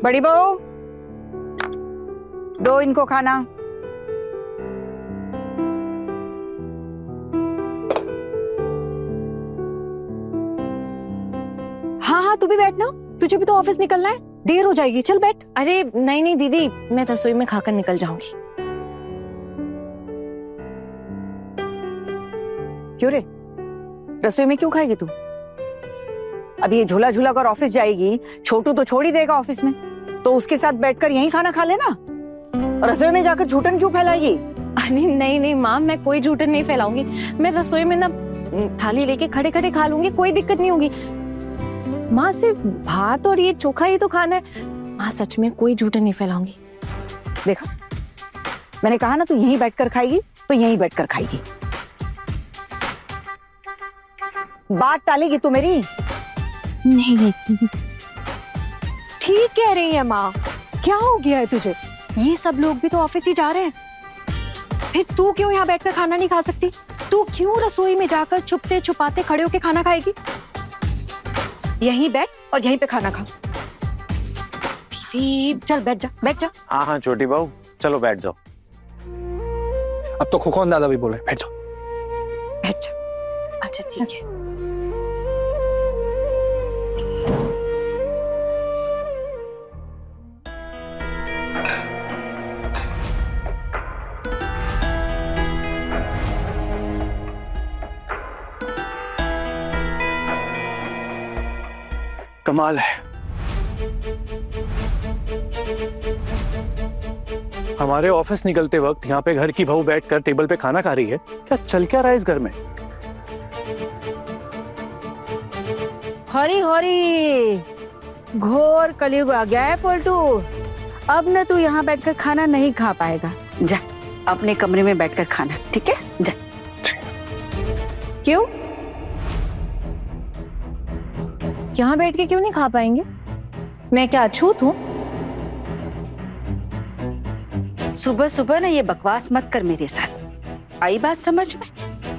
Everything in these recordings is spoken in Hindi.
बड़ी बहू, दो इनको खाना। हाँ हाँ, तू भी बैठना, तुझे भी तो ऑफिस निकलना है, देर हो जाएगी, चल बैठ। अरे नहीं नहीं दीदी, मैं रसोई में खाकर निकल जाऊंगी। क्यों रे, रसोई में क्यों खाएगी तू? अभी ये झूला झूला कर ऑफिस जाएगी, छोटू तो छोड़ ही देगा ऑफिस में, तो उसके साथ बैठकर यहीं खाना खा लेना। रसोई में जाकर झूठन क्यों फैलाएगी? अरे नहीं नहीं माँ, मैं कोई झूठन नहीं फैलाऊंगी। मैं रसोई में ना थाली लेके खड़े खड़े खा लूंगी, कोई दिक्कत नहीं होगी। माँ सिर्फ भात और ये चोखा ही तो खाना है। माँ सच में कोई झूठन नहीं फैलाऊंगी। देखा, मैंने कहा ना तू यहीं बैठकर खाएगी तो यहीं बैठकर खाएगी। बात टालेगी तू मेरी? नहीं नहीं ठीक कह रही है माँ, क्या हो गया है तुझे? ये सब लोग भी तो ऑफिस ही जा रहे हैं, फिर तू क्यों यहाँ बैठकर खाना नहीं खा सकती? तू क्यों रसोई में जाकर छुपते छुपाते खड़े होके खाना खाएगी? यहीं बैठ और यहीं पे खाना खा। दीदी चल बैठ जा, बैठ जा। हाँ हाँ छोटी बहू, चलो बैठ जाओ। अब तो खुखौन दादा भी बोले बैठ जाओ। बैठ जा। अच्छा ठीक है। कमाल है, हमारे ऑफिस निकलते वक्त यहाँ पे घर की बहू बैठकर टेबल पे खाना खा रही है। क्या चल क्या रहा है इस घर में? हरी हरी, घोर कलयुग आ गया है पलटू। अब न तू यहाँ बैठकर खाना नहीं खा पाएगा। जा अपने कमरे में बैठकर खाना, ठीक है? जा। क्यों? यहाँ बैठ के क्यों नहीं खा पाएंगे? मैं क्या अछूत हूँ? सुबह सुबह ना ये बकवास मत कर मेरे साथ। आई बात समझ में?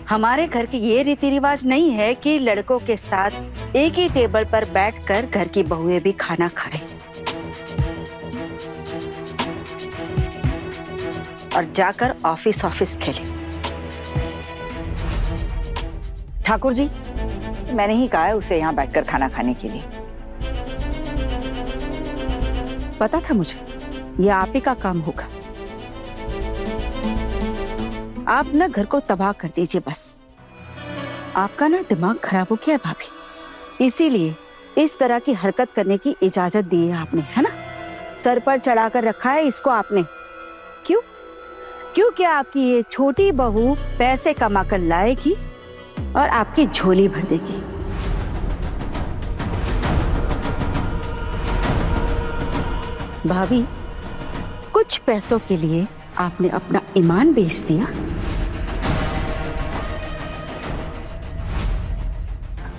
हमारे घर के ये रीति रिवाज नहीं है कि लड़कों के साथ एक ही टेबल पर बैठकर घर की बहुएं भी खाना खाए और जाकर ऑफिस खेले। ठाकुर जी, मैंने ही कहा है उसे यहाँ बैठकर खाना खाने के लिए। पता था मुझे ये आप ही का काम होगा। आप ना घर को तबाह कर दीजिए बस। आपका ना दिमाग खराब हो गया है भाभी, इसीलिए इस तरह की हरकत करने की इजाजत दी है आपने, है ना? सर पर चढ़ाकर रखा है इसको आपने। क्यों? क्योंकि आपकी ये छोटी बहू पैसे कमाकर लाएगी और आपकी झोली भर देगी। भाभी, कुछ पैसों के लिए आपने अपना ईमान बेच दिया।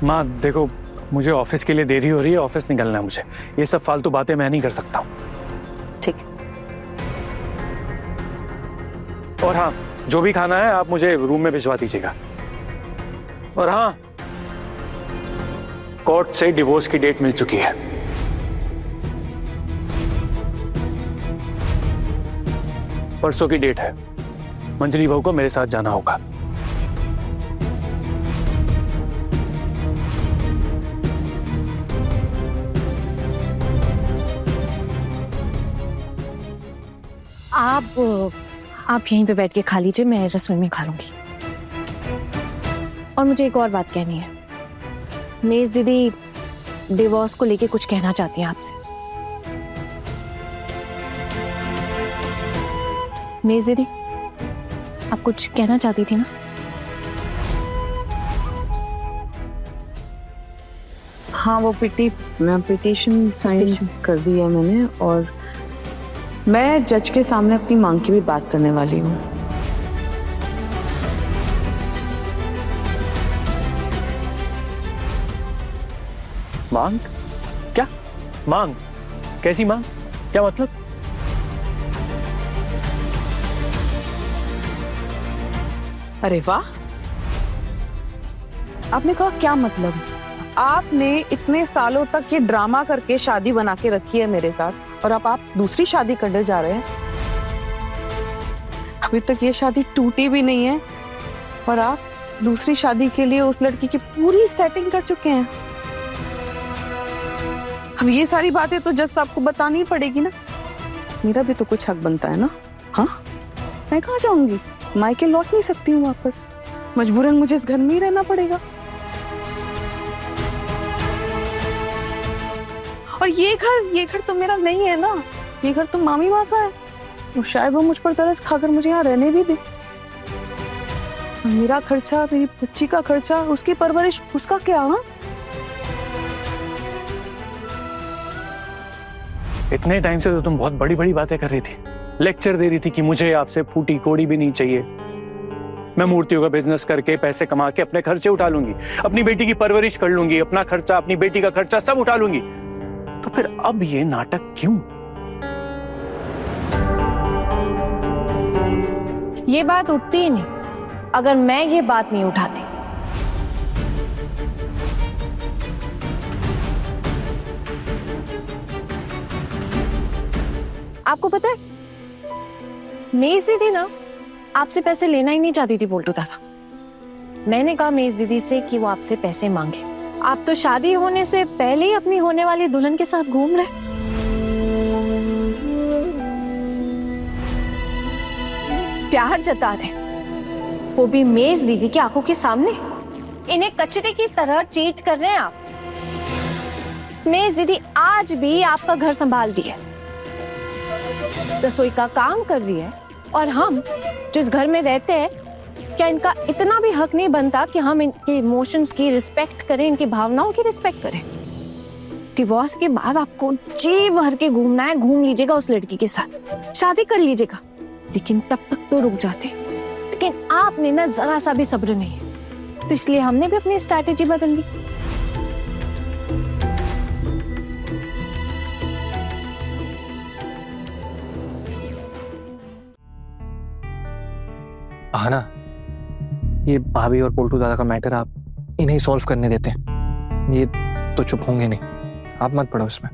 माँ देखो, मुझे ऑफिस के लिए देरी हो रही है, ऑफिस निकलना है मुझे। ये सब फालतू बातें मैं नहीं कर सकता हूँ। ठीक। और हाँ, जो भी खाना है आप मुझे रूम में भिजवा दीजिएगा। और हाँ, कोर्ट से डिवोर्स की डेट मिल चुकी है। परसों की डेट है। मंजली बहू को मेरे साथ जाना होगा। आप यहीं पे बैठ के खा लीजिए, मैं रसोई में खा लूंगी। और मुझे एक और बात कहनी है। मेज दीदी डिवोर्स को लेके कुछ कहना चाहती हैं आपसे। मेज दीदी, आप कुछ कहना चाहती थी ना? हाँ, वो पिटीशन साइन कर दी है मैंने, और मैं जज के सामने अपनी मांग की भी बात करने वाली हूँ। मांग? क्या मांग? कैसी मांग? क्या मतलब? अरे वाह, आपने कहा क्या मतलब? आपने इतने सालों तक ये ड्रामा करके शादी बना के रखी है मेरे साथ, और अब आप दूसरी शादी करने जा रहे हैं। अभी तक ये शादी टूटी भी नहीं है और आप दूसरी शादी के लिए उस लड़की की पूरी सेटिंग कर चुके हैं। अब ये सारी बातें तो जज साहब को बतानी ही पड़ेगी ना, मेरा भी तो कुछ हक बनता है ना। हाँ, मैं कहाँ जाऊंगी, मायके लौट नहीं सकती हूँ वापस, मजबूरन मुझे इस घर में ही रहना पड़ेगा। और ये घर तो मेरा नहीं है ना, ये घर तो मामी माँ का है, और शायद वो मुझ पर तरस खाकर मुझे यहाँ रहने भी दे। मेरा खर्चा, मेरी बच्ची का खर्चा, उसकी परवरिश, उसका क्या? हाँ, इतने टाइम से तो तुम बहुत बड़ी बड़ी बातें कर रही थी, लेक्चर दे रही थी कि मुझे आपसे फूटी कोड़ी भी नहीं चाहिए, मैं मूर्तियों का बिजनेस करके पैसे कमा के अपने खर्चे उठा लूंगी, अपनी बेटी की परवरिश कर लूंगी, अपना खर्चा, अपनी बेटी का खर्चा सब उठा लूंगी। तो फिर अब ये नाटक क्यों? ये बात उठती ही नहीं अगर मैं ये बात नहीं उठाती। आपको पता है, मेज दीदी ना आपसे पैसे लेना ही नहीं चाहती थी बोल्टू दादा। मैंने कहा मेज दीदी से कि वो आपसे पैसे मांगे। आप तो शादी होने से पहले ही अपनी होने वाली दुल्हन के साथ घूम रहे। प्यार जता रहे, वो भी मेज दीदी की आंखों के सामने। इन्हें कचरे की तरह ट्रीट कर रहे हैं आप। मेज दीदी आज भी आपका घर संभाल रही है, रसोई का काम कर रही है, और हम जिस घर में रहते हैं, क्या इनका इतना भी हक नहीं बनता कि हम इनके इमोशंस की रिस्पेक्ट करें, इनकी भावनाओं की रिस्पेक्ट करें? डिवोर्स के बाद आपको जी भर के घूमना है, घूम लीजिएगा उस लड़की के साथ, शादी कर लीजिएगा, लेकिन तब तक तो रुक जाते। लेकिन आपने ना जरा सा भी सब्र नहीं है, तो इसलिए हमने भी अपनी स्ट्रैटेजी बदल ली। आना, ये भाभी और पोल्टू दादा का मैटर आप इन्हें सॉल्व करने देते हैं, ये तो चुप होंगे नहीं, आप मत पड़ो उसमें।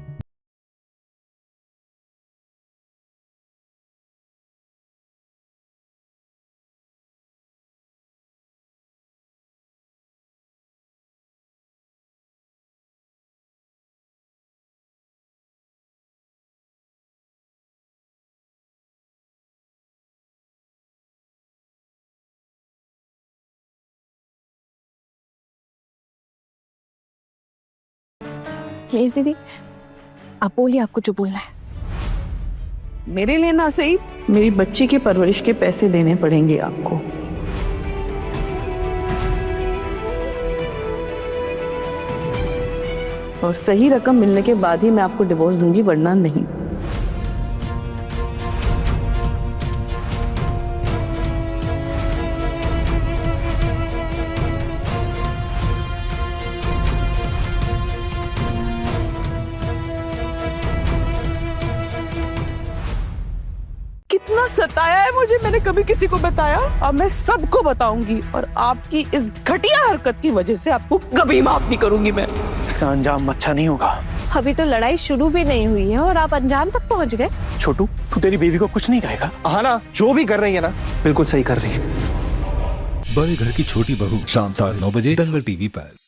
मेज दीदी, आप बोलिए, आपको जो बोलना है। मेरे लिए ना सही, मेरी बच्ची की परवरिश के पैसे देने पड़ेंगे आपको। और सही रकम मिलने के बाद ही मैं आपको डिवोर्स दूंगी, वरना नहीं। कितना सताया है मुझे, मैंने कभी किसी को बताया? अब मैं सबको बताऊंगी, और आपकी इस घटिया हरकत की वजह से आपको कभी माफ नहीं करूंगी मैं। इसका अंजाम अच्छा नहीं होगा। अभी तो लड़ाई शुरू भी नहीं हुई है और आप अंजाम तक पहुंच गए। छोटू, तू तेरी बीवी को कुछ नहीं कहेगा? हाँ ना, जो भी कर रही है ना, बिल्कुल सही कर रही है। बड़े घर की छोटी बहू, शाम 9:30 दंगल टीवी पर।